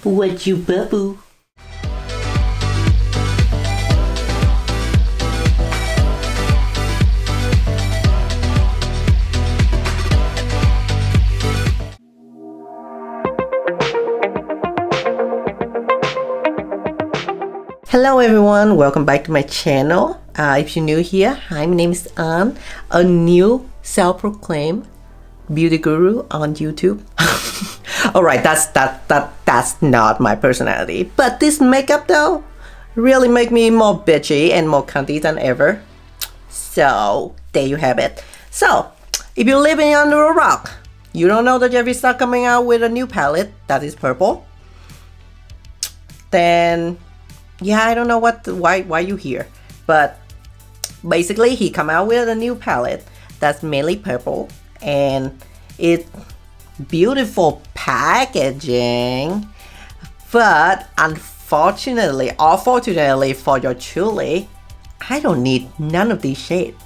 What you boo? Hello everyone, welcome back to my channel. If you're new here, hi, my name is Ann, a new self-proclaimed beauty guru on YouTube. Alright, that's not my personality. But this makeup though really make me more bitchy and more cunty than ever. So there you have it. So if you're living under a rock, you don't know that Jeffree Star coming out with a new palette that is purple, then yeah, I don't know why you here, but basically he come out with a new palette that's mainly purple, and it's beautiful packaging, but unfortunately or fortunately for your truly, I don't need none of these shades.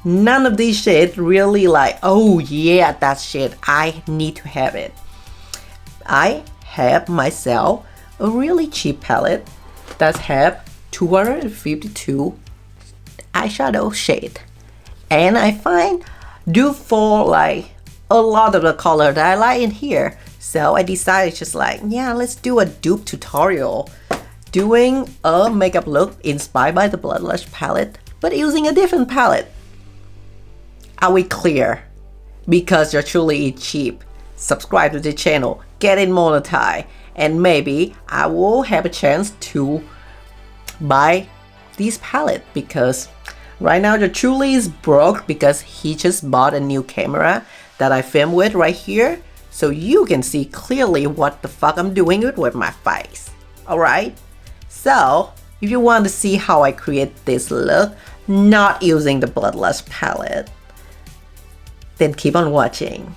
None of these shades really like, oh yeah, that shade, I need to have it. I have myself a really cheap palette that have 252 eyeshadow shade, and I find Dupe for like a lot of the color that I like in here, so I decided just like, yeah, let's do a dupe tutorial doing a makeup look inspired by the Bloodlust palette but using a different palette. Are we clear? Because you're truly cheap, subscribe to the channel, get it monetized, and maybe I will have a chance to buy this palette, because right now the truly is broke because he just bought a new camera that I film with right here, so you can see clearly what the fuck I'm doing with my face. Alright, so if you want to see how I create this look not using the Bloodlust palette, then keep on watching.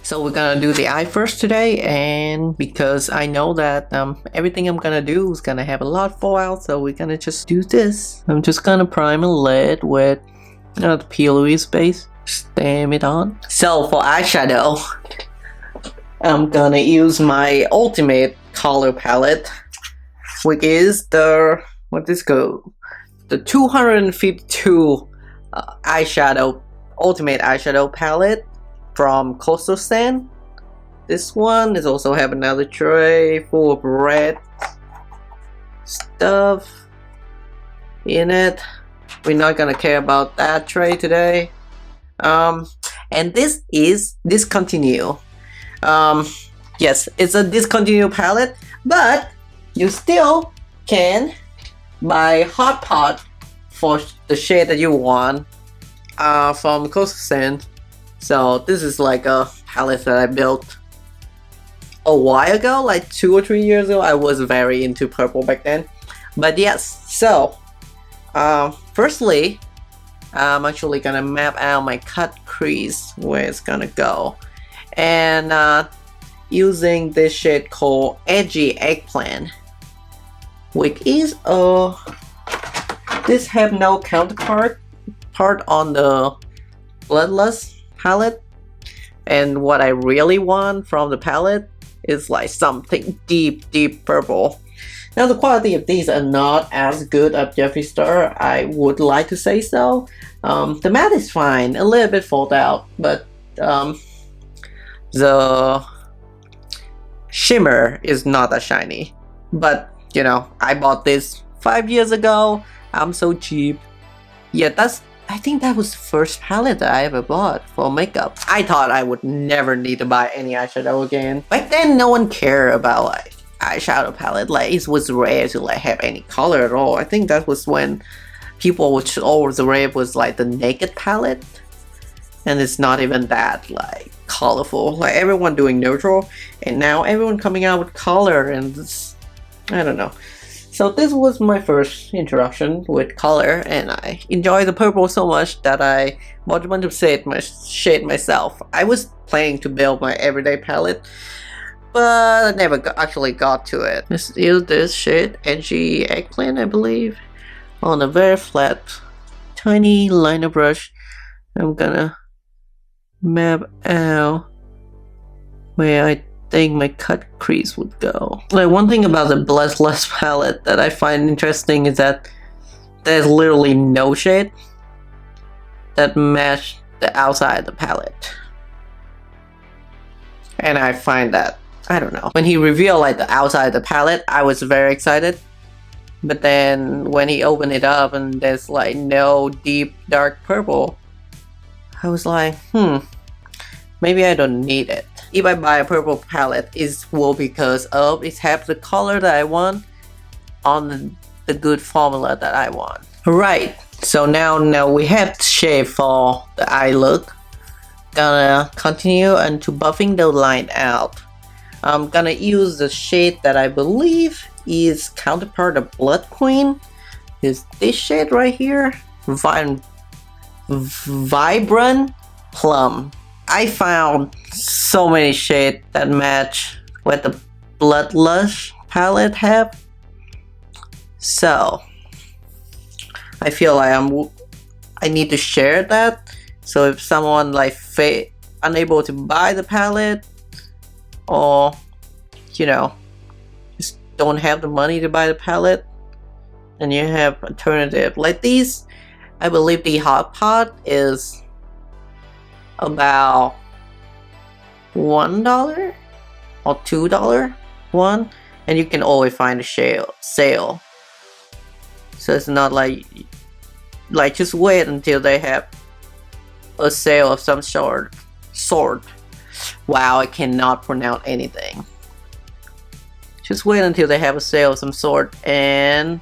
So we're gonna do the eye first today, and because I know that everything I'm gonna do is gonna have a lot of fallout, so we're gonna just do this. I'm just gonna prime a lid with the PLOE base, stamp it on. So for eyeshadow, I'm gonna use my ultimate color palette, which is the, the 252 eyeshadow ultimate eyeshadow palette from Coastal Sand. This one is also have another tray full of red stuff in it. We're not gonna care about that tray today. And this is discontinue. Yes, it's a discontinue palette, but you still can buy hot pot for the shade that you want from Coastal Sand. So this is like a palette that I built a while ago, like 2 or 3 years ago. I was very into purple back then. But yes, so firstly, I'm actually gonna map out my cut crease where it's gonna go, and using this shade called Edgy Eggplant, which is this have no counterpart on the Bloodlust palette, and what I really want from the palette is like something deep purple. Now the quality of these are not as good as Jeffree Star, I would like to say so. The matte is fine, a little bit fold out, but the shimmer is not that shiny. But you know, I bought this 5 years ago, I'm so cheap. Yeah, I think that was the first palette that I ever bought for makeup. I thought I would never need to buy any eyeshadow again. Back then, no one cared about like eyeshadow palette. Like, it was rare to like have any color at all. I think that was when people would always rave was like the naked palette, and it's not even that like colorful. Like everyone doing neutral, and now everyone coming out with color, and it's, I don't know. So this was my first introduction with color, and I enjoy the purple so much that I bought a bunch of shade myself. I was planning to build my everyday palette, but I never actually got to it. Let's use this shade, Edgy Eggplant, I believe, on a very flat, tiny liner brush. I'm gonna map out where I think my cut crease would go. Like, one thing about the Bloodlust palette that I find interesting is that there's literally no shade that match the outside of the palette. And I find that, I don't know, when he revealed like the outside of the palette, I was very excited. But then when he opened it up and there's like no deep dark purple, I was like, maybe I don't need it. If I buy a purple palette, it will because of it has the color that I want on the good formula that I want. Right, so now we have the shade for the eye look. Gonna continue into buffing the line out. I'm gonna use the shade that I believe is counterpart of Blood Queen. Is this shade right here, Vibrant Plum. I found so many shades that match what the Bloodlust palette have. So I feel like I need to share that. So if someone like unable to buy the palette, or you know, just don't have the money to buy the palette, and you have alternative like these, I believe the Hot Pot is about $1 or $2 one, and you can always find a sale. So it's not like just wait until they have a sale of some sort. Wow, I cannot pronounce anything. Just wait until they have a sale of some sort, and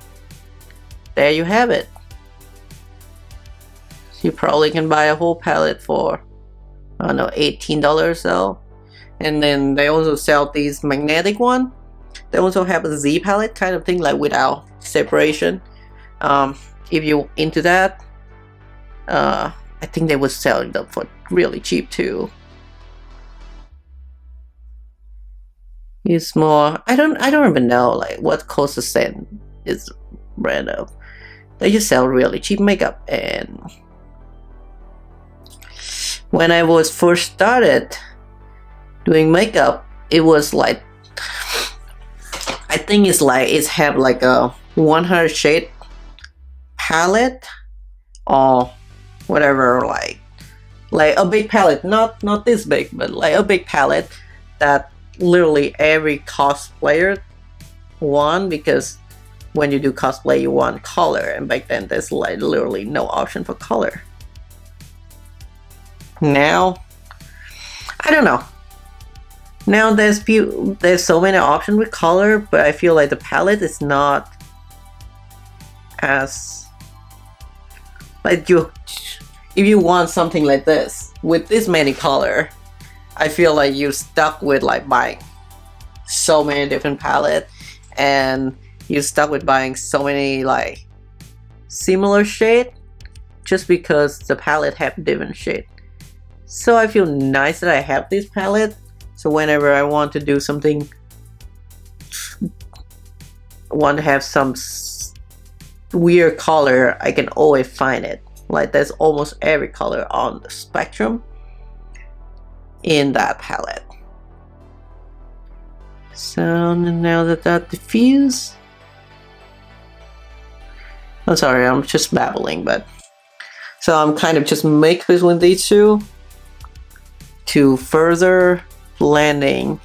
there you have it. You probably can buy a whole palette for, I don't know, $18 or so. And then they also sell these magnetic one. They also have a Z palette kind of thing, like without separation. If you're into that, I think they would sell them for really cheap too. It's more, I don't even know like what Costa Scent is brand of. They just sell really cheap makeup. And when I was first started doing makeup, it was like, I think it's have like a 100 shade palette or whatever, like a big palette, not this big, but like a big palette that literally every cosplayer want, because when you do cosplay you want color, and back then there's like literally no option for color. Now I don't know, now there's so many options with color, but I feel like the palette is not as like if you want something like this with this many color, I feel like you're stuck with like buying so many different palettes, and you're stuck with buying so many like similar shade just because the palette have different shade. So I feel nice that I have this palette, so whenever I want to do something, want to have some weird color, I can always find it. Like there's almost every color on the spectrum in that palette. So now that diffuse, I'm sorry, I'm just babbling, but so I'm kind of just mix between these two to further blending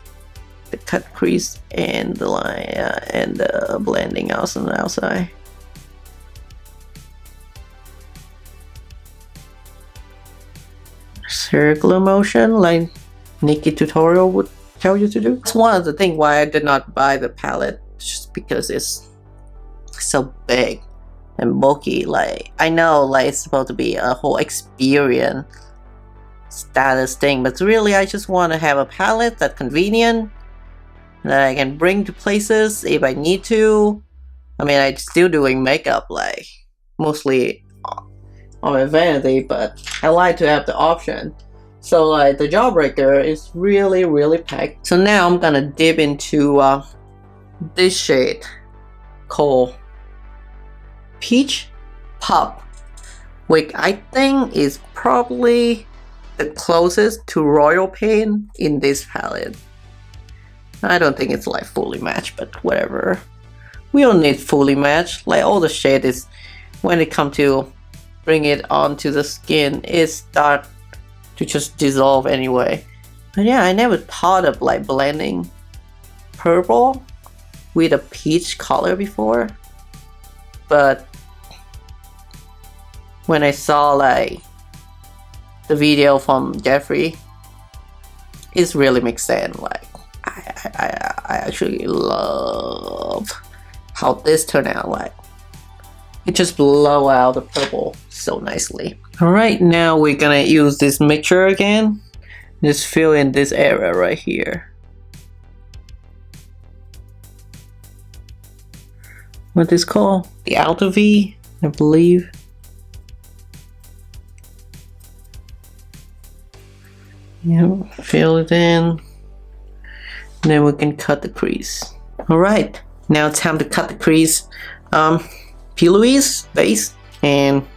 the cut crease and the line and the blending out on the outside. Circular motion like Nikki tutorial would tell you to do. It's one of the things why I did not buy the palette, just because it's so big and bulky. Like I know like it's supposed to be a whole experience status thing, but really I just want to have a palette that's convenient, that I can bring to places if I need to. I mean, I'm still doing makeup like mostly on my vanity, but I like to have the option. So like the Jawbreaker is really packed. So now I'm gonna dip into this shade called Peach Pop, which I think is probably the closest to royal paint in this palette. I don't think it's like fully matched, but whatever. We don't need fully matched. Like all the shade is, when it comes to bring it onto the skin, it start to just dissolve anyway. But yeah, I never thought of like blending purple with a peach color before. But when I saw like the video from Jeffrey, it really makes sense. Like I actually love how this turned out. Like it just blow out the purple so nicely. Alright, now we're gonna use this mixture again. Just fill in this area right here. What is called? The outer V, I believe. Yeah, fill it in. Then we can cut the crease. Alright, now it's time to cut the crease. P. Louise base and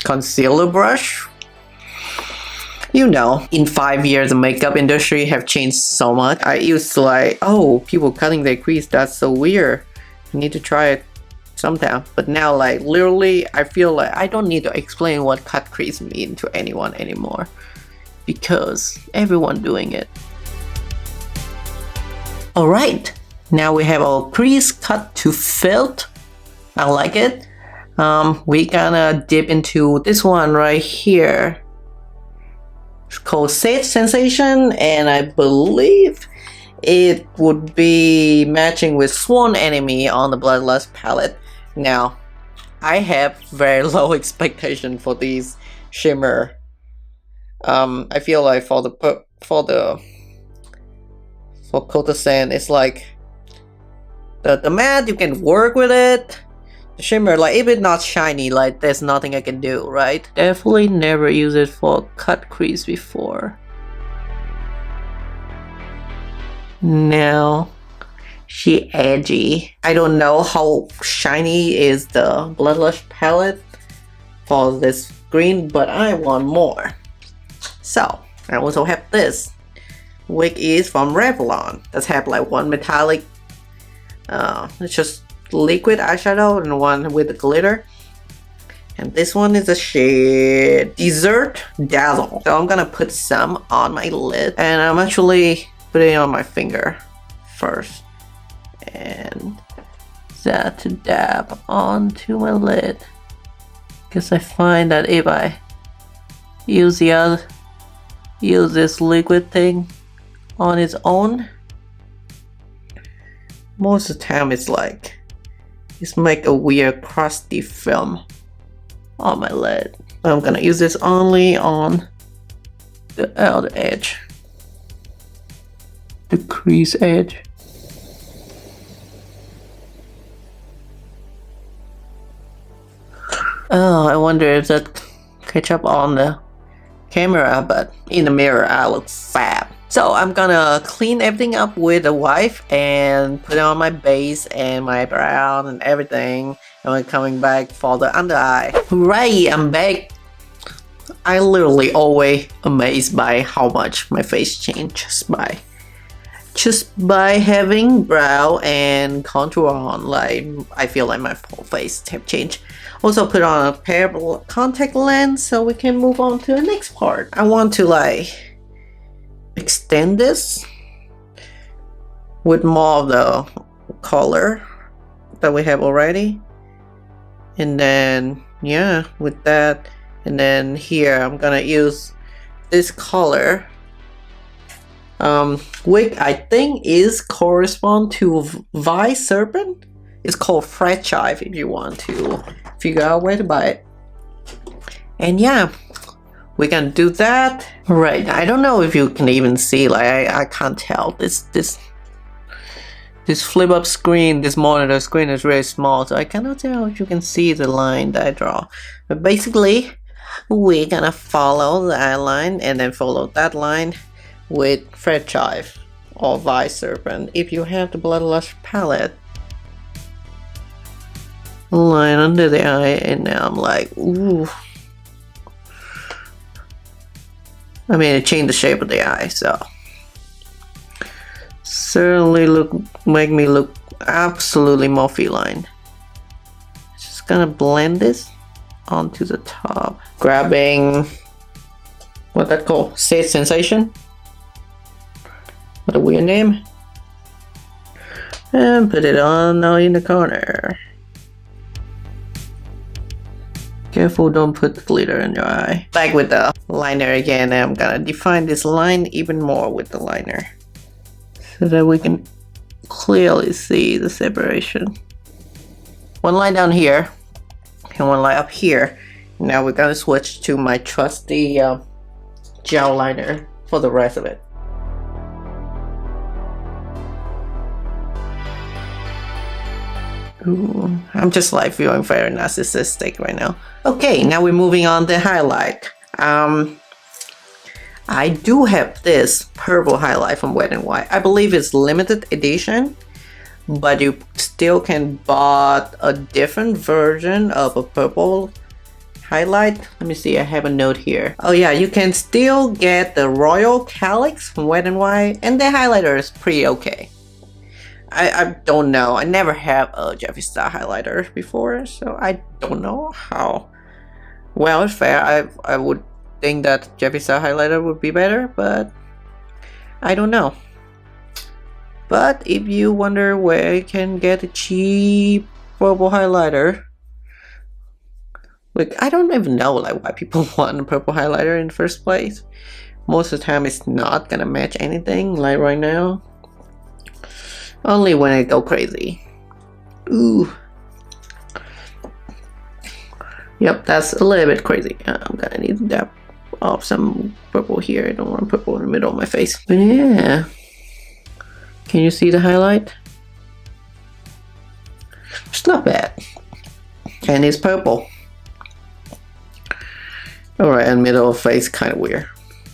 concealer brush. You know, in 5 years the makeup industry have changed so much. I used to like, oh, people cutting their crease, that's so weird. I need to try it sometime. But now like literally I feel like I don't need to explain what cut crease mean to anyone anymore, because everyone doing it. Alright, now we have our crease cut to fit. I like it. We're gonna dip into this one right here. It's called Sage Sensation, and I believe it would be matching with Swoon Enemy on the Bloodlust palette. Now, I have very low expectation for these shimmer. I feel like for Cotasand, it's like the matte, you can work with it. The shimmer, like if it's not shiny, like there's nothing I can do, right? Definitely never used it for cut crease before. Now, she edgy. I don't know how shiny is the Bloodlust palette for this green, but I want more. So, I also have this. Wig is from Revlon. That's have like one metallic, it's just liquid eyeshadow and one with the glitter. And this one is a shade Desert Dazzle. So I'm gonna put some on my lid, and I'm actually putting it on my finger first. And that to dab onto my lid. Because I find that if I use this liquid thing on its own, most of the time it's make a weird crusty film on my lid. I'm gonna use this only on the outer edge, the crease edge. Oh, I wonder if that catch up on the camera, but in the mirror I look fab. So I'm gonna clean everything up with a wipe and put it on my base and my brow and everything. And we're coming back for the under eye. Right, I'm back. I literally always amazed by how much my face changes just by having brow and contour on. Like I feel like my whole face have changed. Also put on a pair of contact lens so we can move on to the next part. I want to like extend this with more of the color that we have already, and then yeah, with that, and then here I'm gonna use this color, which I think is correspond to Serpent. It's called Chive if you want to figure out where to buy it. And yeah, we're gonna do that. Right, I don't know if you can even see, like I can't tell. This flip up screen, this monitor screen is really small, so I cannot tell if you can see the line that I draw. But basically, we're gonna follow the outline and then follow that line with Chive or Serpent if you have the Bloodlust palette. Line under the eye, and now I'm like, ooh. I mean, it changed the shape of the eye, so certainly make me look absolutely more feline. Just gonna blend this onto the top, grabbing what that called, State Sensation. What a weird name. And put it on now in the corner. Careful, don't put glitter in your eye. Back with the liner again, I'm gonna define this line even more with the liner so that we can clearly see the separation. One line down here and one line up here. Now we're gonna switch to my trusty gel liner for the rest of it. Ooh, I'm just like feeling very narcissistic right now. Okay, now we're moving on to highlight. I do have this purple highlight from Wet n Wild. I believe it's limited edition, but you still can buy a different version of a purple highlight. Let me see, I have a note here. Oh yeah, you can still get the Royal Calyx from Wet n Wild, and the highlighter is pretty okay. I don't know. I never have a Jeffree Star highlighter before, so I don't know how well it's fair. I would think that Jeffree Star highlighter would be better, but I don't know. But if you wonder where you can get a cheap purple highlighter, like I don't even know like why people want a purple highlighter in the first place. Most of the time it's not gonna match anything like right now. Only when I go crazy. Ooh. Yep, that's a little bit crazy. I'm gonna need to dab off some purple here. I don't want purple in the middle of my face. But yeah. Can you see the highlight? It's not bad. And it's purple. Alright, and middle of face kind of weird.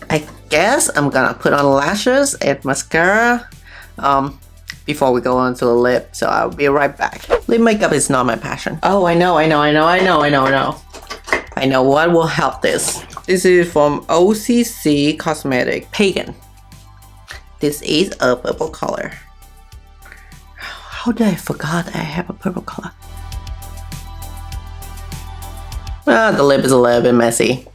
I guess I'm gonna put on lashes and mascara. Before we go on to the lip, so I'll be right back. Lip makeup is not my passion. Oh, I know what will help this. This is from OCC Cosmetic Pagan. This is a purple color. How did I forgot I have a purple color? The lip is a little bit messy.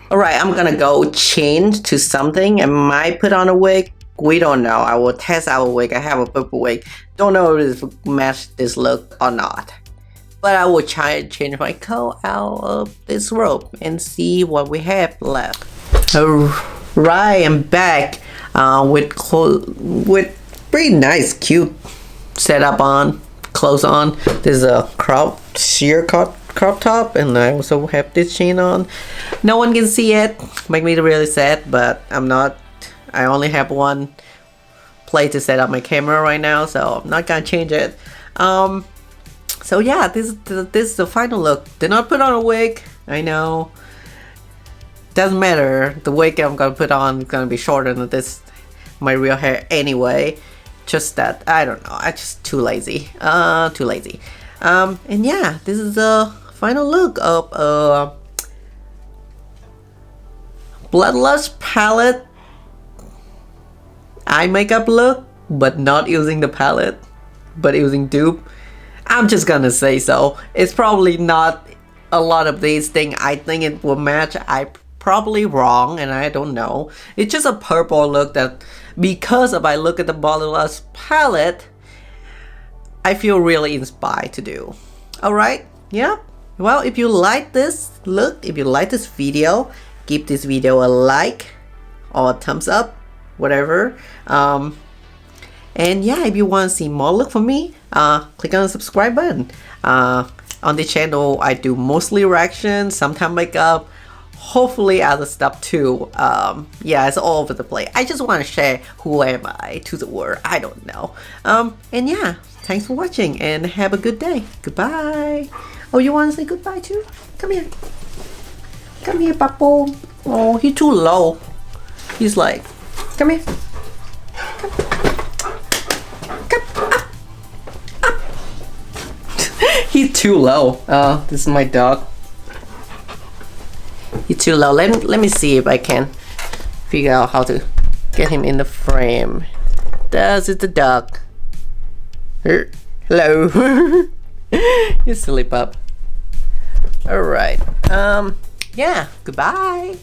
Alright, I'm gonna go change to something. I might put on a wig. We don't know. I will test our wig. I have a purple wig. Don't know if it match this look or not. But I will try to change my coat out of this robe and see what we have left. Alright, I'm back with pretty nice, cute setup on, clothes on. This is a sheer crop top, and I also have this chain on. No one can see it. Make me really sad, but I'm not. I only have one place to set up my camera right now, so I'm not gonna change it. So yeah, this is the final look. Did not put on a wig. I know. Doesn't matter. The wig I'm gonna put on is gonna be shorter than this, my real hair anyway. Just that I don't know. I'm just too lazy. Too lazy. And yeah, this is the final look of Bloodlust palette eye makeup look, but not using the palette, but using dupe. I'm just gonna say so. It's probably not a lot of these things I think it will match. I probably wrong, and I don't know. It's just a purple look that, because if I look at the Bloodlust palette, I feel really inspired to do. Alright, yeah. Well, if you like this look, if you like this video, give this video a like or a thumbs up, whatever. And yeah, if you want to see more look from me, click on the subscribe button. On the channel, I do mostly reactions, sometimes makeup, hopefully other stuff too. Yeah, it's all over the place. I just want to share who am I to the world. I don't know. And yeah, thanks for watching and have a good day. Goodbye. Oh, you want to say goodbye too? Come here. Come here, Papo. Oh, he's too low. He's like, come here. Come. Come. Up. Up. He's too low. This is my dog. You're too low. Let me see if I can figure out how to get him in the frame. It's the duck. Hello. You silly pup. Alright. Yeah, goodbye.